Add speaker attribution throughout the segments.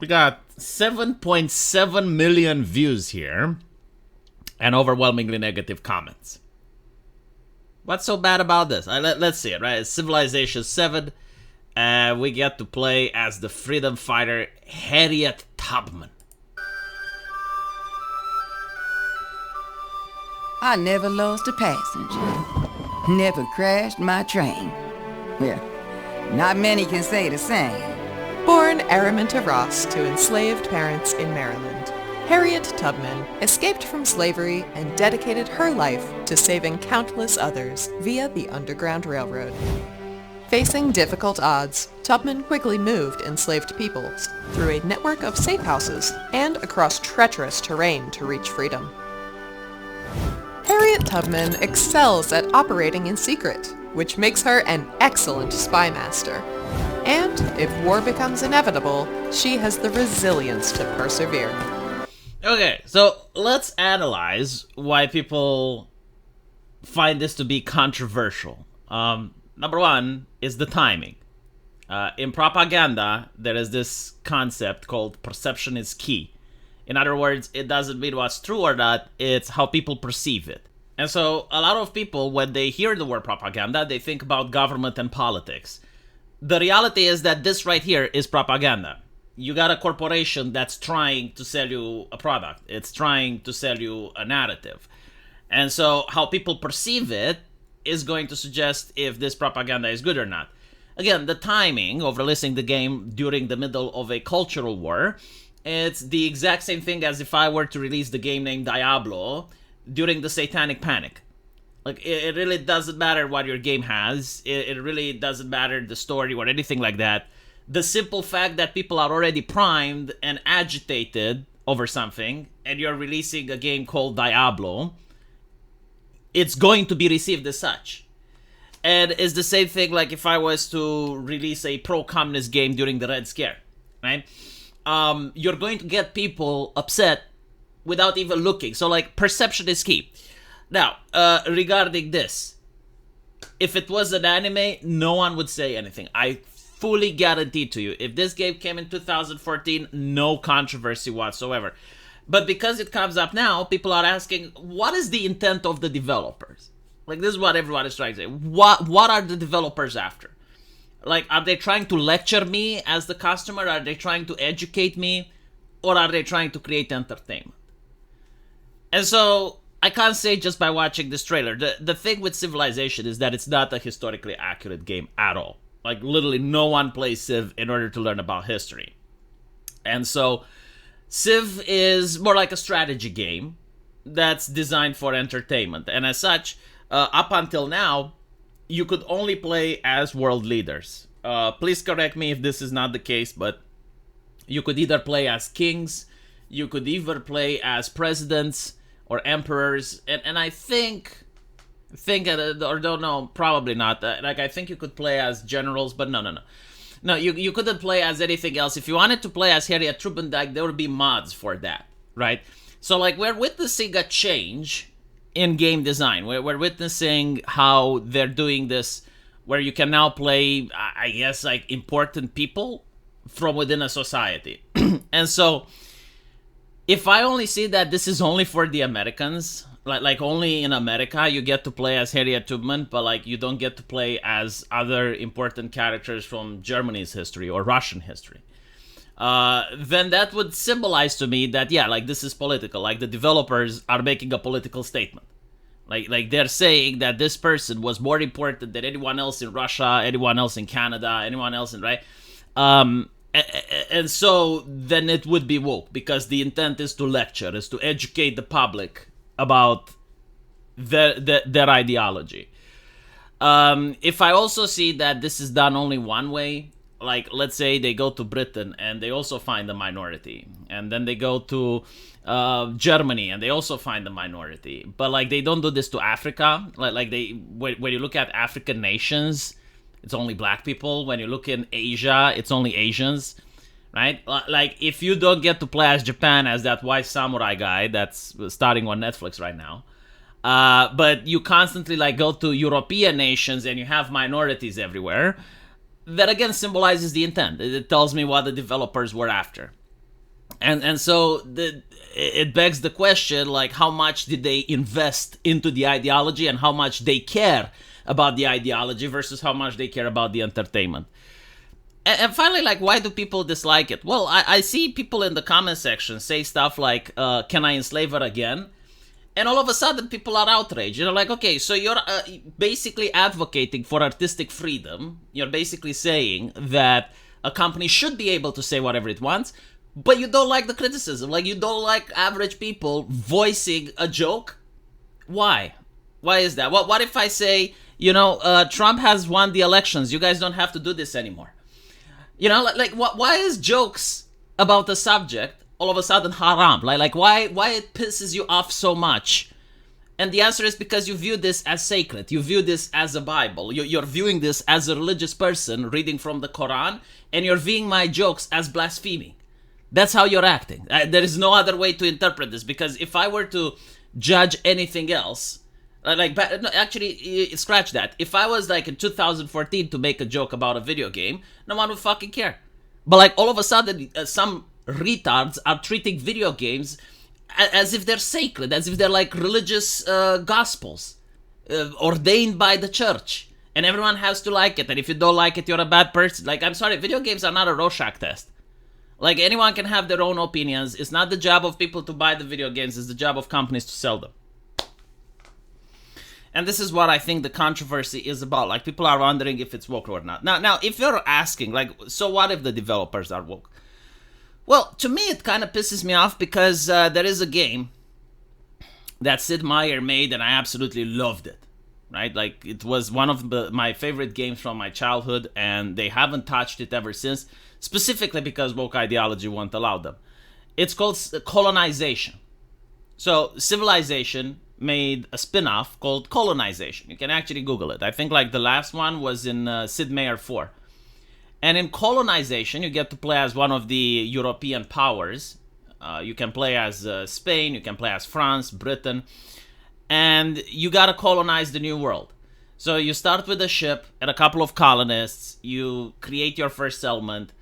Speaker 1: We got 7.7 million views here and overwhelmingly negative comments. What's so bad about this? Let's see it, right? It's Civilization VII. We get to play as the freedom fighter Harriet Tubman.
Speaker 2: I never lost a passenger. Never crashed my train. Well, not many can say the same.
Speaker 3: Born Araminta Ross to enslaved parents in Maryland, Harriet Tubman escaped from slavery and dedicated her life to saving countless others via the Underground Railroad. Facing difficult odds, Tubman quickly moved enslaved peoples through a network of safe houses and across treacherous terrain to reach freedom. Harriet Tubman excels at operating in secret, which makes her an excellent spy master. And if war becomes inevitable, she has the resilience to persevere.
Speaker 1: Okay, so let's analyze why people find this to be controversial. Number one is the timing. In propaganda, there is this concept called perception is key. In other words, it doesn't mean what's true or not, it's how people perceive it. And so a lot of people, when they hear the word propaganda, they think about government and politics. The reality is that this right here is propaganda. You got a corporation that's trying to sell you a product. It's trying to sell you a narrative. And so how people perceive it is going to suggest if this propaganda is good or not. Again, the timing of releasing the game during the middle of a cultural war, it's the exact same thing as if I were to release the game named Diablo during the Satanic Panic. Like, it really doesn't matter what your game has. It really doesn't matter the story or anything like that. The simple fact that people are already primed and agitated over something, and you're releasing a game called Diablo, it's going to be received as such. And it's the same thing like if I was to release a pro-communist game during the Red Scare, right? You're going to get people upset without even looking. So, like, perception is key. Now, regarding this, if it was an anime, no one would say anything. I fully guarantee to you, if this game came in 2014, no controversy whatsoever. But because it comes up now, people are asking, what is the intent of the developers? Like, this is what everyone is trying to say. What are the developers after? Like, are they trying to lecture me as the customer? Are they trying to educate me? Or are they trying to create entertainment? And so, I can't say just by watching this trailer. The thing with Civilization is that it's not a historically accurate game at all. Like, literally no one plays Civ in order to learn about history. And so, Civ is more like a strategy game that's designed for entertainment. And as such, up until now, you could only play as world leaders. Please correct me if this is not the case, but you could either play as kings, you could either play as presidents or emperors, and I think or don't know, probably not. Like, I think you could play as generals, but no. No, you couldn't play as anything else. If you wanted to play as Harriet Tubman, there would be mods for that, right? So, like, we're witnessing a change in game design. We're witnessing how they're doing this, where you can now play, I guess, like, important people from within a society. And so, if I only see that this is only for the Americans, like only in America you get to play as Harriet Tubman, but like you don't get to play as other important characters from Germany's history or Russian history, then that would symbolize to me that, yeah, like, this is political. Like, the developers are making a political statement. Like they're saying that this person was more important than anyone else in Russia, anyone else in Canada, anyone else in, right? And so then it would be woke, because the intent is to lecture, is to educate the public about their ideology. If I also see that this is done only one way, like, let's say they go to Britain and they also find a minority, and then they go to Germany and they also find a minority, but like they don't do this to Africa. Like when you look at African nations, it's only black people. When you look in Asia, it's only Asians, right? Like, if you don't get to play as Japan as that white samurai guy that's starting on Netflix right now, but you constantly, like, go to European nations and you have minorities everywhere, that again symbolizes the intent. It tells me what the developers were after. And so it begs the question, like, how much did they invest into the ideology and how much they care about the ideology versus how much they care about the entertainment. And finally, like, why do people dislike it? Well, I see people in the comment section say stuff like, can I enslave her again? And all of a sudden, people are outraged. You're like, okay, so you're basically advocating for artistic freedom. You're basically saying that a company should be able to say whatever it wants, but you don't like the criticism. Like, you don't like average people voicing a joke. Why? Why is that? What if I say, Trump has won the elections. You guys don't have to do this anymore. Why is jokes about the subject all of a sudden haram? Like why it pisses you off so much? And the answer is because you view this as sacred. You view this as a Bible. You're viewing this as a religious person reading from the Quran, and you're viewing my jokes as blasphemy. That's how you're acting. There is no other way to interpret this, because if I were to judge anything else, scratch that. If I was like in 2014 to make a joke about a video game, no one would fucking care. But like all of a sudden, some retards are treating video games as if they're sacred, as if they're like religious gospels ordained by the church, and everyone has to like it. And if you don't like it, you're a bad person. Like, I'm sorry, video games are not a Rorschach test. Like, anyone can have their own opinions. It's not the job of people to buy the video games. It's the job of companies to sell them. And this is what I think the controversy is about. Like, people are wondering if it's woke or not. Now, if you're asking, like, so what if the developers are woke? Well, to me, it kind of pisses me off because there is a game that Sid Meier made, and I absolutely loved it. Right? Like, it was one of my favorite games from my childhood, and they haven't touched it ever since, specifically because woke ideology won't allow them. It's called Colonization. So, Civilization made a spin-off called Colonization. You can actually Google it. I think like the last one was in Sid Meier 4. And in Colonization, you get to play as one of the European powers. You can play as Spain, you can play as France, Britain, and you gotta colonize the new world. So you start with a ship and a couple of colonists, you create your first settlement,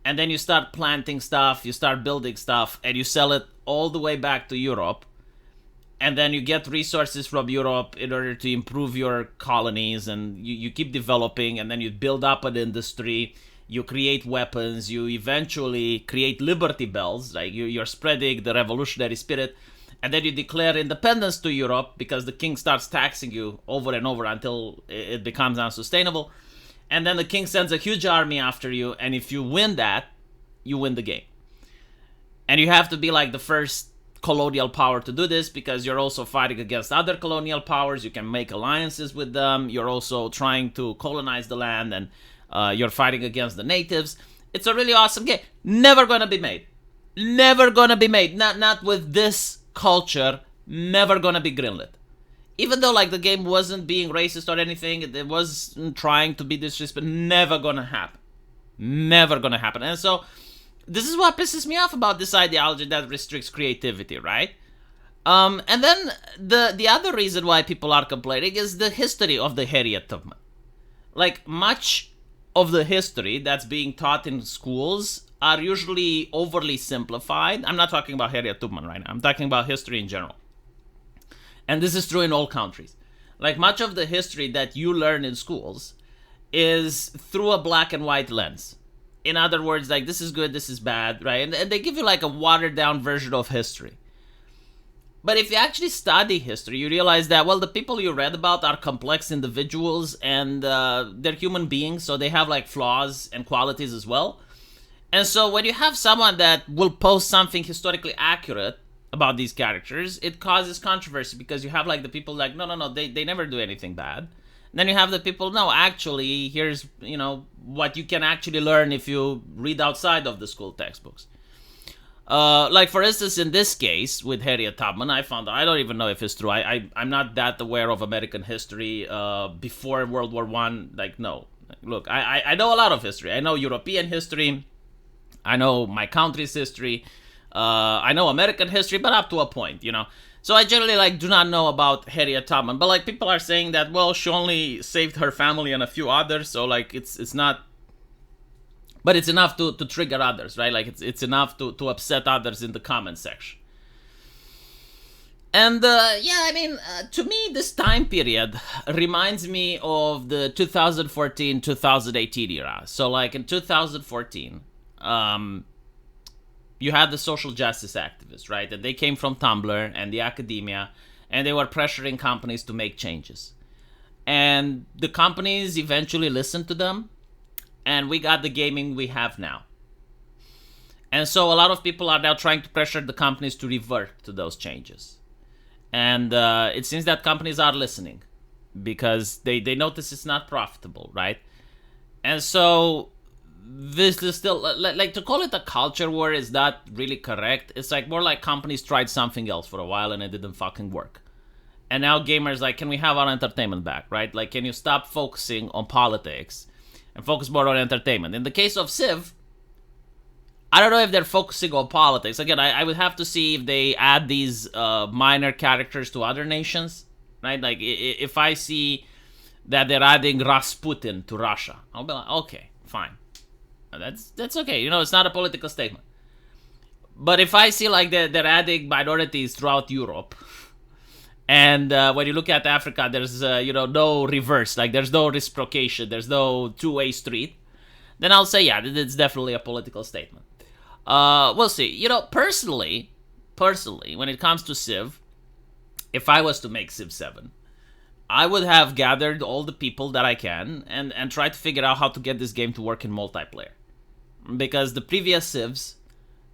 Speaker 1: and then you start planting stuff, you start building stuff, and you sell it all the way back to Europe. And then you get resources from Europe in order to improve your colonies, and you keep developing, and then you build up an industry, you create weapons, you eventually create liberty bells, like you're spreading the revolutionary spirit, and then you declare independence to Europe because the king starts taxing you over and over until it becomes unsustainable. And then the king sends a huge army after you, and if you win that, you win the game. And you have to be like the first colonial power to do this, because you're also fighting against other colonial powers. You can make alliances with them. You're also trying to colonize the land, and you're fighting against the natives. It's a really awesome game. Never gonna be made. Never gonna be made. Not with this culture. Never gonna be greenlit. Even though like the game wasn't being racist or anything, it was trying to be disrespectful. Never gonna happen. Never gonna happen. And so this is what pisses me off about this ideology that restricts creativity, right? And then the other reason why people are complaining is the history of the Harriet Tubman. Like, much of the history that's being taught in schools are usually overly simplified. I'm not talking about Harriet Tubman right now. I'm talking about history in general. And this is true in all countries. Like, much of the history that you learn in schools is through a black and white lens. In other words, like, this is good, this is bad, right? And they give you like a watered down version of history. But if you actually study history, you realize that, well, the people you read about are complex individuals, and they're human beings, so they have like flaws and qualities as well. And so when you have someone that will post something historically accurate about these characters, it causes controversy, because you have like the people like, no, they never do anything bad. Then you have the people, no, actually, here's, what you can actually learn if you read outside of the school textbooks. Like, for instance, in this case, with Harriet Tubman, I found, I don't even know if it's true. I'm not that aware of American history before World War I. Like, no. Look, I know a lot of history. I know European history. I know my country's history. I know American history, but up to a point, So I generally like do not know about Harriet Tubman, but like people are saying that, well, she only saved her family and a few others, so like it's not But it's enough to trigger others, right? Like it's enough to upset others in the comment section. And to me, this time period reminds me of the 2014-2018 era. So like in 2014, you had the social justice activists, right? And they came from Tumblr and the academia, and they were pressuring companies to make changes. And the companies eventually listened to them, and we got the gaming we have now. And so a lot of people are now trying to pressure the companies to revert to those changes. And it seems that companies are listening because they notice it's not profitable, right? And so this is still, like to call it a culture war is not really correct. It's like more like companies tried something else for a while and it didn't fucking work. And now gamers like, can we have our entertainment back, right? Like, can you stop focusing on politics and focus more on entertainment? In the case of Civ, I don't know if they're focusing on politics. Again, I would have to see if they add these minor characters to other nations, right? Like, if I see that they're adding Rasputin to Russia, I'll be like, okay, fine. That's okay. You know, it's not a political statement. But if I see like they're adding minorities throughout Europe, and when you look at Africa, there's no reverse, like there's no reciprocation, there's no two-way street, then I'll say, yeah, it's definitely a political statement. We'll see. You know, personally, when it comes to Civ, if I was to make Civ 7, I would have gathered all the people that I can and try to figure out how to get this game to work in multiplayer. Because the previous Civs,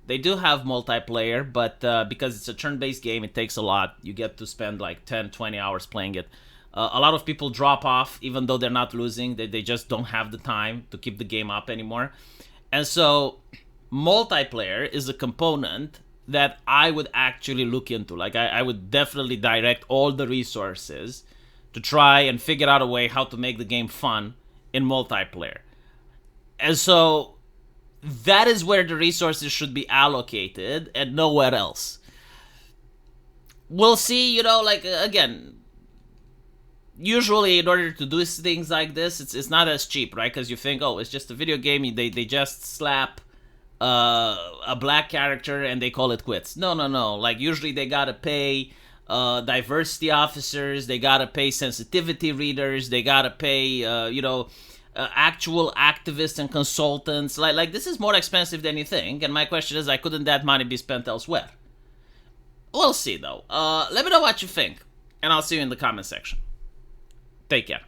Speaker 1: they do have multiplayer, but because it's a turn-based game, it takes a lot. You get to spend like 10, 20 hours playing it. A lot of people drop off, even though they're not losing. They just don't have the time to keep the game up anymore. And so multiplayer is a component that I would actually look into. Like, I would definitely direct all the resources to try and figure out a way how to make the game fun in multiplayer. And so that is where the resources should be allocated and nowhere else. We'll see, again, usually in order to do things like this, it's not as cheap, right? Because you think, oh, it's just a video game, they just slap a black character and they call it quits. No. Like, usually they gotta pay diversity officers, they gotta pay sensitivity readers, they gotta pay, actual activists and consultants. Like this is more expensive than you think. And my question is, couldn't that money be spent elsewhere? We'll see, though. Let me know what you think, and I'll see you in the comment section. Take care.